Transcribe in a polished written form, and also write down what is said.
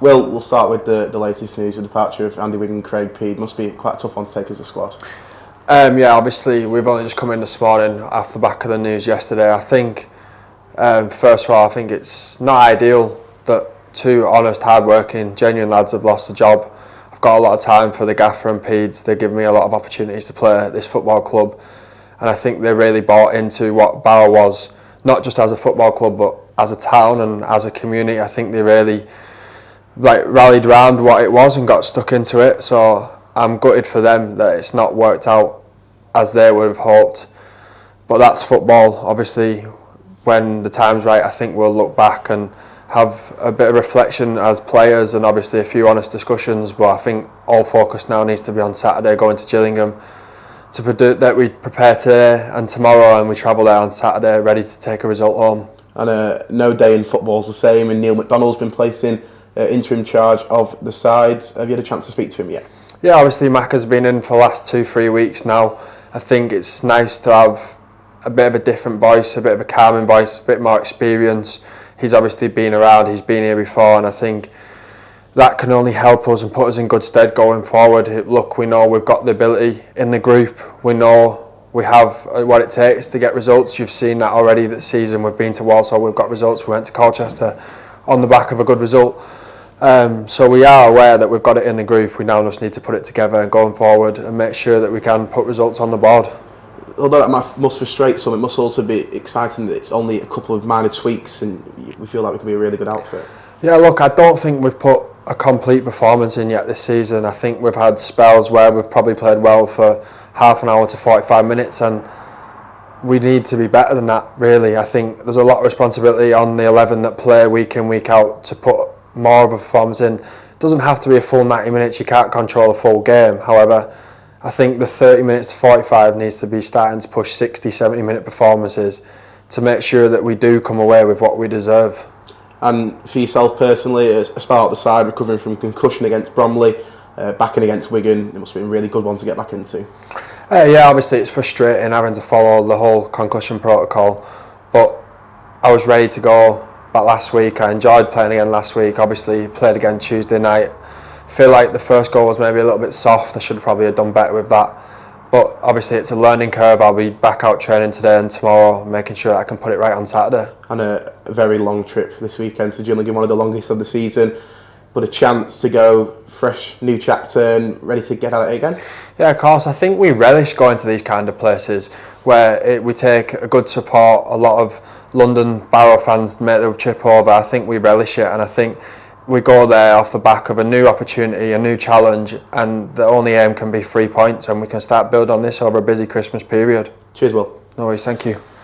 Will, we'll start with the latest news, the departure of Andy Wigan and Craig Peed. Must be quite a tough one to take as a squad. Yeah, obviously we've only just come in this morning off the back of the news yesterday. I think, first of all, I think it's not ideal that two honest, hard-working, genuine lads have lost a job. I've got a lot of time for the gaffer and Peeds. They give me a lot of opportunities to play at this football club, and I think they really bought into what Barrow was, not just as a football club but as a town and as a community. I think they really rallied around what it was and got stuck into it. So I'm gutted for them that it's not worked out as they would have hoped. But that's football. Obviously, when the time's right, I think we'll look back and have a bit of reflection as players and obviously a few honest discussions. But I think all focus now needs to be on Saturday, going to Gillingham, that we prepare today and tomorrow, and we travel there on Saturday ready to take a result home. And no day in football's the same, and Neil McDonald's been placed in interim charge of the side. Have you had a chance to speak to him yet? Yeah, obviously Mac has been in for the last 2-3 weeks now. I think it's nice to have a bit of a different voice, a bit of a calming voice, a bit more experience. He's obviously been around, he's been here before, and I think that can only help us and put us in good stead going forward. Look, we know we've got the ability in the group. We know we have what it takes to get results. You've seen that already this season. We've been to Walsall, we've got results. We went to Colchester on the back of a good result. So we are aware that we've got it in the group. We now just need to put it together and going forward and make sure that we can put results on the board. Although that must frustrate some, it must also be exciting that it's only a couple of minor tweaks and we feel like we can be a really good outfit. Yeah, look, I don't think we've put a complete performance in yet this season. I think we've had spells where we've probably played well for half an hour to 45 minutes, and we need to be better than that, really. I think there's a lot of responsibility on the 11 that play week in, week out to put more of a performance in. It doesn't have to be a full 90 minutes, you can't control a full game. However, I think the 30 minutes to 45 needs to be starting to push 60, 70 minute performances to make sure that we do come away with what we deserve. And for yourself personally, as a spell out the side, recovering from concussion against Bromley, backing against Wigan, it must have been a really good one to get back into. Yeah, obviously it's frustrating having to follow the whole concussion protocol, but I was ready to go back last week. I enjoyed playing again last week. Obviously played again Tuesday night. Feel like the first goal was maybe a little bit soft. I should probably have done better with that. But obviously it's a learning curve. I'll be back out training today and tomorrow, making sure I can put it right on Saturday. And a very long trip this weekend to Gillingham, one of the longest of the season. But a chance to go fresh, new chapter and ready to get at it again? Yeah, of course. I think we relish going to these kind of places where we take a good support. A lot of London Barrow fans make the trip over. I think we relish it, and I think we go there off the back of a new opportunity, a new challenge, and the only aim can be 3 points, and we can start building on this over a busy Christmas period. Cheers, Will. No worries, thank you.